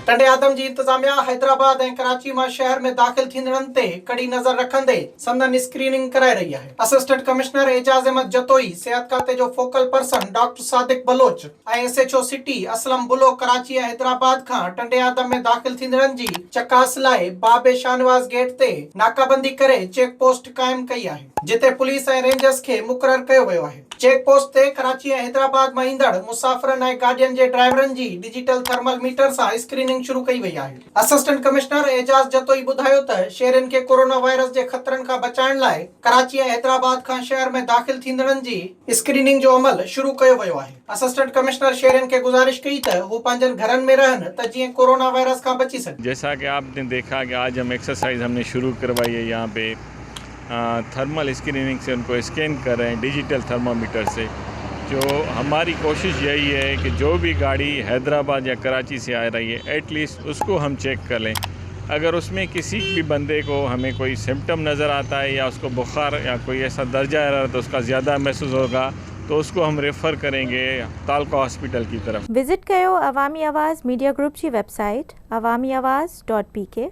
टंडे आदम जी इंतजामिया हैदराबाद ऐं कराची मां शहर में दाख़िल थींदड़नि ते कड़ी नज़र रखंदे संदन स्क्रीनिंग कराए रही है। असिस्टेंट कमिश्नर एजाज अहमद जतोई, सिहत खाते जो फोकल पर्सन डॉक्टर सादिक बलोच ऐं SHO सिटी असलम बुलो कराची ऐं हैदराबाद खां टंडे आदम में दाख़िल थींदड़नि जी चकास लाइ बाबे शाहनवाज़ गेट ते नाकाबंदी करे चेक पोस्ट कायम कई है, जिते पुलिस ऐं रेंजर्स खे मुक़रर कयो वियो आहे। चेक पोस्ट ते कराची ऐं हैदराबाद मां ईंदड़ मुसाफ़िरनि ऐं गाॾियुनि जे ड्राइवरनि जी डिजिटल थर्मल मीटर सां स्क्रीनिंग शुरू कई वई आहे। असिस्टेंट कमिश्नर एजाज जतोई ॿुधायो त शहरनि खे कोरोना वायरस जे ख़तरनि खां बचाइण लाइ कराची ऐं हैदराबाद खां शहर में दाख़िल थींदड़नि जी स्क्रीनिंग जो अमल शुरू कयो वियो आहे। असिस्टेंट कमिश्नर शहरनि खे गुज़ारिश कई त हू पंहिंजनि घरनि में रहनि त जीअं कोरोना वायरस खां बची सघे। जैसा कि आपने देखा कि आज हम एक्सरसाइज हमने शुरू करवाई है, यहाँ पे थर्मल स्क्रीनिंग से उनको स्कैन कर रहे हैं डिजिटल थर्मामीटर से। जो हमारी कोशिश यही है कि जो भी गाड़ी हैदराबाद या कराची से आ रही है एटलीस्ट उसको हम चेक कर लें। अगर उसमें किसी भी बंदे को हमें कोई सिम्टम नज़र आता है या उसको बुखार या कोई ऐसा दर्जा है तो उसका ज़्यादा महसूस होगा तो उसको हम रेफ़र करेंगे तालका हॉस्पिटल की तरफ। विजिट कयो अवामी आवाज़ मीडिया ग्रुप की वेबसाइट awamiawaz.pk।